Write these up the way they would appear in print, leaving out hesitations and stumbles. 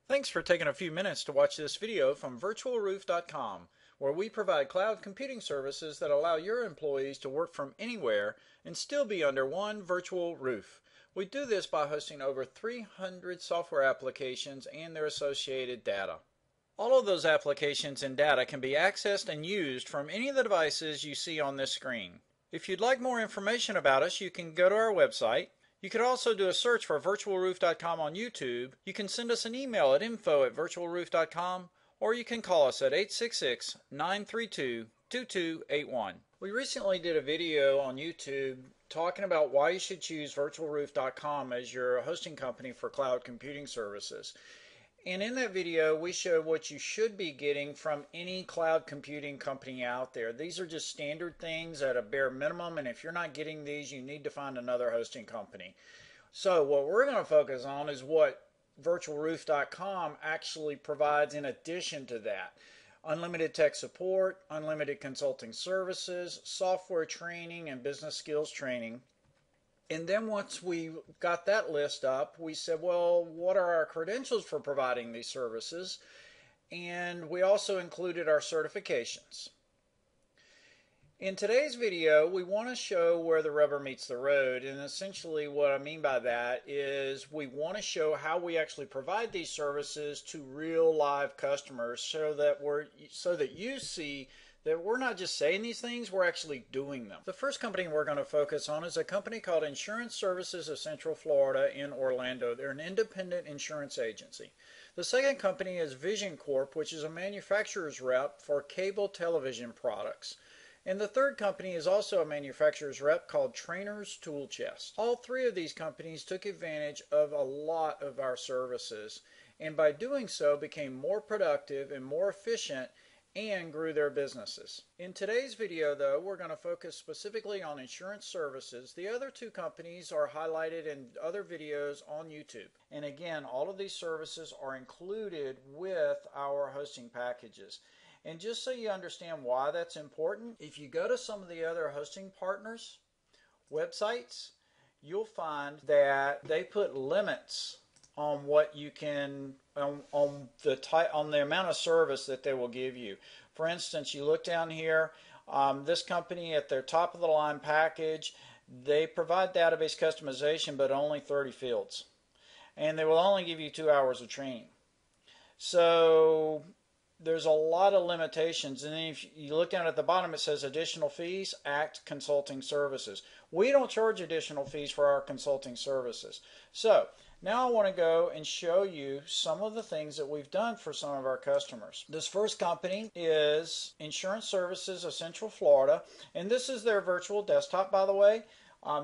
Thanks for taking a few minutes to watch this video from virtualroof.com, where we provide cloud computing services that allow your employees to work from anywhere and still be under one virtual roof. We do this by hosting over 300 software applications and their associated data. All of those applications and data can be accessed and used from any of the devices you see on this screen. If you'd like more information about us, you can go to our website. You could also do a search for virtualroof.com on YouTube. You can send us an email at info@virtualroof.com, or you can call us at 866-932-2281. We recently did a video on YouTube talking about why you should choose virtualroof.com as your hosting company for cloud computing services. And in that video, we show what you should be getting from any cloud computing company out there. These are just standard things at a bare minimum, and if you're not getting these, you need to find another hosting company. So what we're going to focus on is what virtualroof.com actually provides in addition to that. Unlimited tech support, unlimited consulting services, software training, and business skills training. And then once we got that list up, we said, well, what are our credentials for providing these services? And we also included our certifications. In today's video, we want to show where the rubber meets the road. And essentially what I mean by that is we want to show how we actually provide these services to real live customers so that you see that we're not just saying these things, we're actually doing them. The first company we're going to focus on is a company called Insurance Services of Central Florida in Orlando. They're an independent insurance agency. The second company is Vision Corp, which is a manufacturer's rep for cable television products. And the third company is also a manufacturer's rep called Trainer's Tool Chest. All three of these companies took advantage of a lot of our services, and by doing so became more productive and more efficient and grew their businesses. In today's video, though, we're going to focus specifically on insurance services. The other two companies are highlighted in other videos on YouTube. And again, all of these services are included with our hosting packages. And just so you understand why that's important, if you go to some of the other hosting partners' websites, you'll find that they put limits on what you can on the amount of service that they will give you. For instance, you look down here, this company at their top of the line package, they provide database customization but only 30 fields, and they will only give you 2 hours of training. So there's a lot of limitations. And then if you look down at the bottom, it says additional fees, ACT consulting services. We don't charge additional fees for our consulting services. So now I want to go and show you some of the things that we've done for some of our customers. This first company is Insurance Services of Central Florida, and this is their virtual desktop, by the way.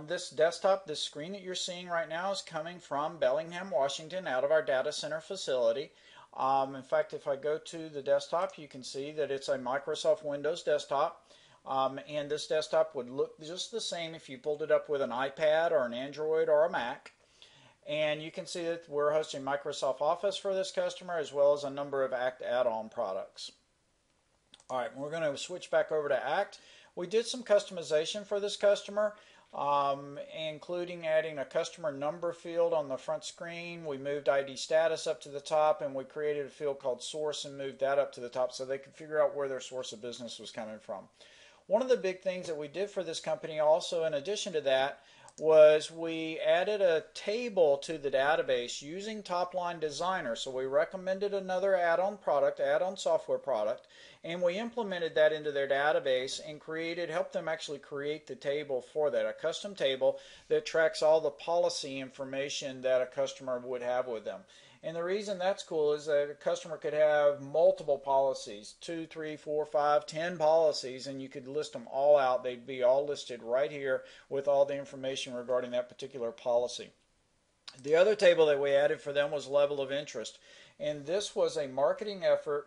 This desktop, this screen that you're seeing right now, is coming from Bellingham, Washington, out of our data center facility. In fact, if I go to the desktop, you can see that it's a Microsoft Windows desktop. And this desktop would look just the same if you pulled it up with an iPad or an Android or a Mac. And you can see that we're hosting Microsoft Office for this customer, as well as a number of ACT add-on products. All right, we're going to switch back over to ACT. We did some customization for this customer, including adding a customer number field on the front screen. We moved ID status up to the top, and we created a field called source and moved that up to the top so they could figure out where their source of business was coming from. One of the big things that we did for this company also, in addition to that, was we added a table to the database using Topline Designer. So we recommended another add-on product, add-on software product, and we implemented that into their database and helped them actually create the table for that, a custom table that tracks all the policy information that a customer would have with them. And the reason that's cool is that a customer could have multiple policies, 2, 3, 4, 5, 10 policies, and you could list them all out. They'd be all listed right here with all the information regarding that particular policy. The other table that we added for them was level of interest. And this was a marketing effort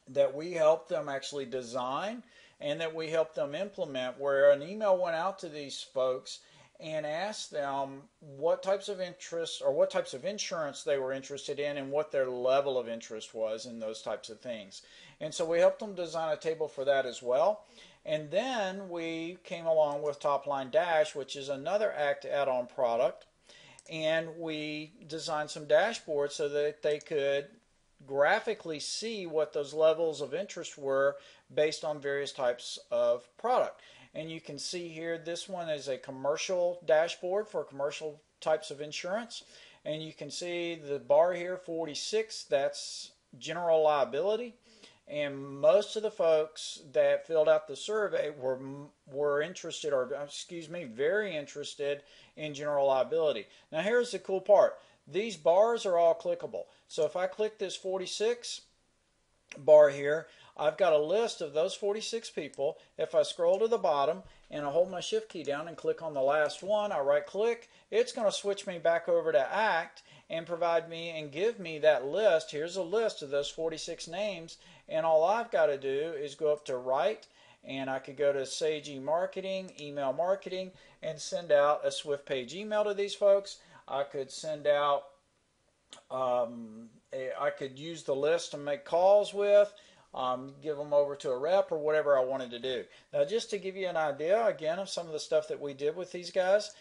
that we helped them actually design and that we helped them implement, where an email went out to these folks and asked them what types of interest or what types of insurance they were interested in and what their level of interest was in those types of things. And so we helped them design a table for that as well. And then we came along with Topline Dash, which is another ACT add-on product. and we designed some dashboards so that they could graphically see what those levels of interest were based on various types of product. And you can see here, this one is a commercial dashboard for commercial types of insurance. And you can see the bar here, 46, that's general liability. And most of the folks that filled out the survey were interested, or excuse me, very interested in general liability. Now here's the cool part. These bars are all clickable. So if I click this 46 bar here, I've got a list of those 46 people. If I scroll to the bottom and I hold my shift key down and click on the last one, I right click, it's going to switch me back over to Act and provide me and give me that list. Here's a list of those 46 names, and all I've got to do is go up to Write, and I could go to Sage Marketing, Email Marketing, and send out a Swift Page email to these folks. I could send out, I could use the list to make calls with, give them over to a rep or whatever I wanted to do. Now, just to give you an idea, again, of some of the stuff that we did with these guys,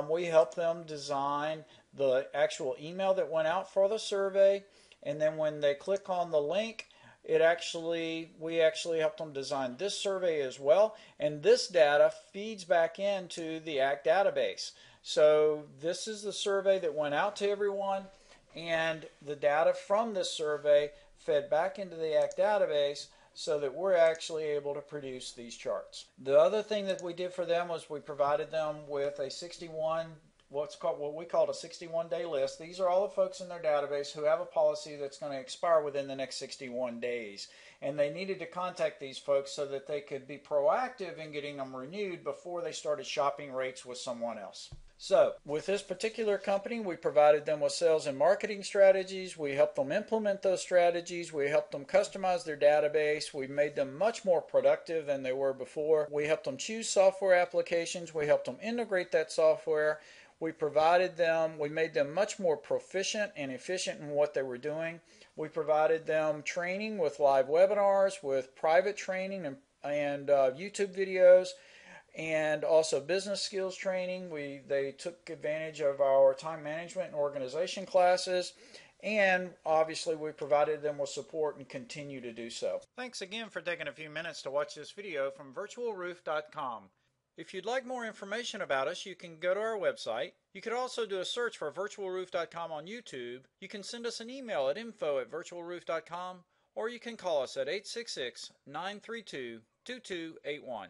we helped them design the actual email that went out for the survey, and then when they click on the link, we actually helped them design this survey as well, and this data feeds back into the ACT database. So this is the survey that went out to everyone, and the data from this survey fed back into the ACT database so that we're actually able to produce these charts. The other thing that we did for them was we provided them with a what we called a 61-day list. These are all the folks in their database who have a policy that's going to expire within the next 61 days. And they needed to contact these folks so that they could be proactive in getting them renewed before they started shopping rates with someone else. So with this particular company, we provided them with sales and marketing strategies. We helped them implement those strategies. We helped them customize their database. We made them much more productive than they were before. We helped them choose software applications. We helped them integrate that software. We made them much more proficient and efficient in what they were doing. We provided them training with live webinars, with private training and YouTube videos, and also business skills training. They took advantage of our time management and organization classes, and obviously we provided them with support and continue to do so. Thanks again for taking a few minutes to watch this video from virtualroof.com. If you'd like more information about us, you can go to our website. You could also do a search for virtualroof.com on YouTube. You can send us an email at info@virtualroof.com, or you can call us at 866-932-2281.